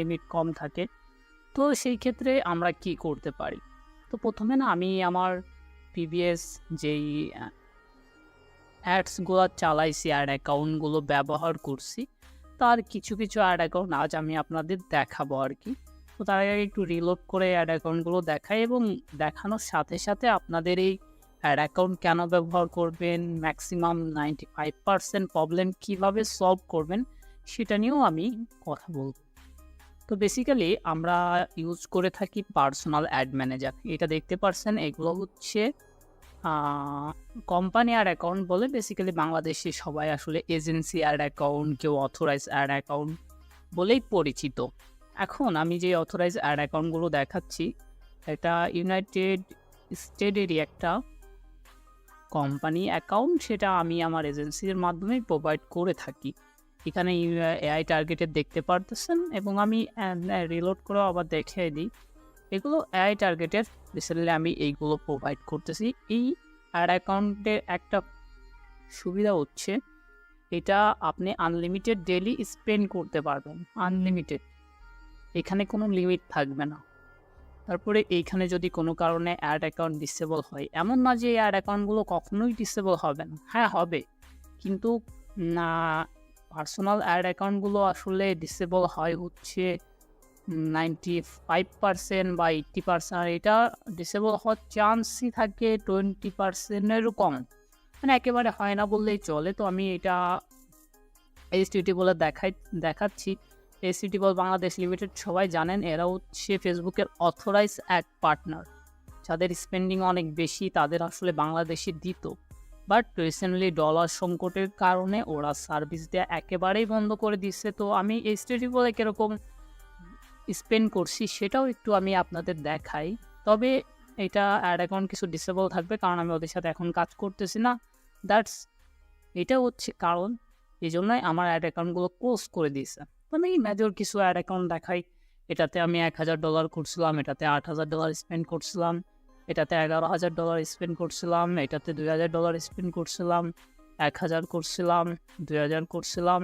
Limit কম থাকে। তো সেই ক্ষেত্রে আমরা কি করতে পারি? তো প্রথমে না আমি আমার প্রিভিয়াস যেই অ্যাডসগুলো চালাইছি, অ্যাড অ্যাকাউন্টগুলো ব্যবহার করছি, তার কিছু অ্যাড অ্যাকাউন্ট আজ আমি আপনাদের দেখাবো আর কি। তো তার আগে একটু রিলোড করে অ্যাড অ্যাকাউন্টগুলো দেখাই এবং দেখানোর সাথে আপনাদের এই অ্যাড অ্যাকাউন্ট কেন ব্যবহার করবেন, ম্যাক্সিমাম 95% প্রবলেম কীভাবে সলভ করবেন সেটা নিয়েও আমি কথা বলব। তো বেসিক্যালি আমরা ইউজ করে থাকি পার্সোনাল অ্যাড ম্যানেজার। এটা দেখতে পারছেন, এগুলো হচ্ছে কোম্পানি অ্যাড অ্যাকাউন্ট বলে। বেসিক্যালি বাংলাদেশে সবাই আসলে এজেন্সি অ্যাড অ্যাকাউন্ট, কেউ অথরাইজ অ্যাড অ্যাকাউন্ট বলেই পরিচিত। এখন আমি যে অথরাইজ অ্যাড অ্যাকাউন্টগুলো দেখাচ্ছি, এটা ইউনাইটেড স্টেটেরই একটা কোম্পানি অ্যাকাউন্ট, সেটা আমি আমার এজেন্সির মাধ্যমে প্রোভাইড করে থাকি। এখানে এআই টার্গেটেড দেখতে পারতেছেন এবং আমি রিলোড করে আবার দেখিয়ে দিই। এগুলো এআই টার্গেটের, বেসিক্যালি আমি এইগুলো প্রোভাইড করতেছি। এই অ্যাড অ্যাকাউন্টের একটা সুবিধা হচ্ছে এটা আপনি আনলিমিটেড ডেইলি স্পেন্ড করতে পারবেন, আনলিমিটেড, এখানে কোনো লিমিট থাকবে না। তারপরে এইখানে যদি কোনো কারণে অ্যাড অ্যাকাউন্ট ডিসেবল হয়, এমন না যে এই অ্যাড অ্যাকাউন্টগুলো কখনোই ডিসেবল হবে না, হ্যাঁ হবে, কিন্তু না, পার্সোনাল অ্যাড অ্যাকাউন্টগুলো আসলে ডিসেবল হয় হচ্ছে 95% বা 80%, এটা ডিসেবল হওয়ার চান্সই থাকে 20%-এরও কম, মানে একেবারে হয় না বললেই চলে। তো আমি এটা এইচটিটি বলে দেখাচ্ছি। এইচটিটি বল বাংলাদেশ লিমিটেড সবাই জানেন, এরা হচ্ছে ফেসবুকের অথরাইজ অ্যাড পার্টনার। যাদের স্পেন্ডিং অনেক বেশি তাদের আসলে বাংলাদেশে দিত, বাট রিসেন্টলি ডলার সংকটের কারণে ওরা সার্ভিস দেওয়া একেবারেই বন্ধ করে দিচ্ছে। তো আমি এইচটিটি বলে কীরকম স্পেন্ড করছি সেটাও একটু আমি আপনাদের দেখাই। তবে এটা অ্যাড অ্যাকাউন্ট কিছু ডিসেবল থাকবে, কারণ আমি ওদের সাথে এখন কাজ করতেছি না, এটা হচ্ছে কারণ। এই জন্যই আমার অ্যাড অ্যাকাউন্টগুলো ক্লোজ করে দিয়েছে। আমি মেজর কিছু অ্যাড অ্যাকাউন্ট দেখাই। এটাতে আমি $1000 করছিলাম, এটাতে $8000 স্পেন্ড করছিলাম, এটাতে $11000 স্পেন্ড করছিলাম, এটাতে $2000 স্পেন্ড করছিলাম, 1000 করছিলাম, 2000 করছিলাম,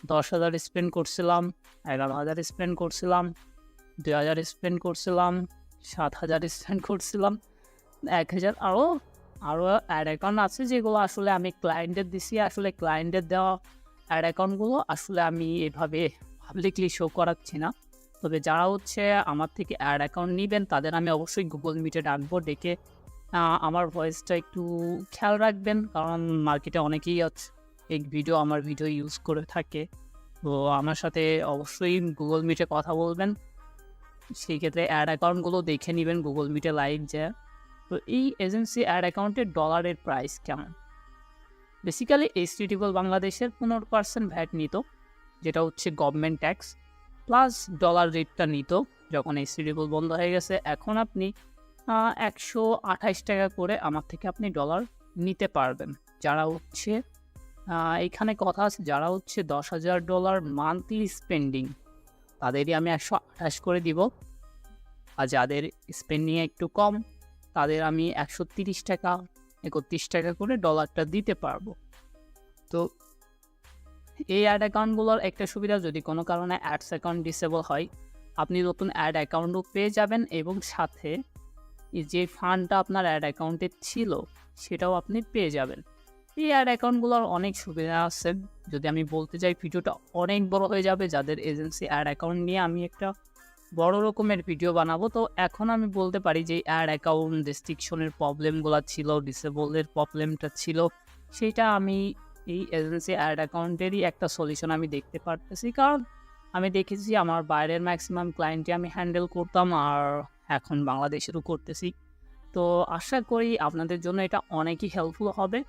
10000 স্পেন্ড করছিলাম, 11000 স্পেন্ড করছিলাম, 2000 স্পেন্ড করছিলাম, 7000 স্পেন্ড করছিলাম, 1000। আরও অ্যাড অ্যাকাউন্ট আছে যেগুলো আসলে আমি ক্লায়েন্টের দিছি। আসলে ক্লায়েন্টের দেওয়া অ্যাড অ্যাকাউন্টগুলো আসলে আমি এভাবে পাবলিকলি শো করাচ্ছি না। তবে যারা হচ্ছে আমার থেকে অ্যাড অ্যাকাউন্ট নেবেন তাদের আমি অবশ্যই গুগল মিটে ডাকবো, ডেকে আমার ভয়েসটা একটু খেয়াল রাখবেন, কারণ মার্কেটে অনেকেই আমার ভিডিও ইউজ করে থাকে। তো আমার সাথে অবশ্যই গুগল মিটে কথা বলবেন, সেই ক্ষেত্রে অ্যাড অ্যাকাউন্টগুলো দেখে নেবেন গুগল মিটে লাইভ যায়। তো এই এজেন্সি অ্যাড অ্যাকাউন্টের ডলারের প্রাইস কেমন? বেসিক্যালি এইচটিটি বাংলাদেশের 15% ভ্যাট নিত, যেটা হচ্ছে গভর্নমেন্ট ট্যাক্স, প্লাস ডলার রেটটা নিত যখন এইচটিটি বন্ধ হয়ে গেছে। এখন আপনি 128 টাকা করে আমার থেকে আপনি ডলার নিতে পারবেন। যারা হচ্ছে এইখানে কথা আছে, যারা হচ্ছে $10,000 মান্থলি স্পেন্ডিং তাদেরই আমি 128 করে দিব, আর যাদের স্পেন্ডিং একটু কম তাদের আমি 130 টাকা 31 টাকা করে ডলারটা দিতে পারবো। তো এই অ্যাড অ্যাকাউন্টগুলোর একটা সুবিধা, যদি কোনো কারণে অ্যাডস অ্যাকাউন্ট ডিসেবল হয় আপনি নতুন অ্যাড অ্যাকাউন্টও পেয়ে যাবেন, এবং সাথে যে ফান্ডটা আপনার অ্যাড অ্যাকাউন্টে ছিল সেটাও আপনি পেয়ে যাবেন। এই অ্যাড অ্যাকাউন্টগুলোর অনেক সুবিধা আছে, যদি আমি বলতে চাই ভিডিওটা অনেক বড় হয়ে যাবে। যাদের এজেন্সি অ্যাড অ্যাকাউন্ট নিয়ে আমি একটা বড় রকমের ভিডিও বানাবো। তো এখন আমি বলতে পারি যে অ্যাড অ্যাকাউন্ট রেস্ট্রিকশনের প্রবলেমগুলো ছিল, ডিসেবলের প্রবলেমটা ছিল, সেটা আমি এই এজেন্সি অ্যাড অ্যাকাউন্টেরই একটা সলিউশন আমি দেখতে পারতেছি, কারণ আমি দেখেছি আমার বাইরের ম্যাক্সিমাম ক্লায়েন্টই আমি হ্যান্ডেল করতাম, আর এখন বাংলাদেশেরও করতেছি। তো আশা করি আপনাদের জন্য এটা অনেকই হেল্পফুল হবে।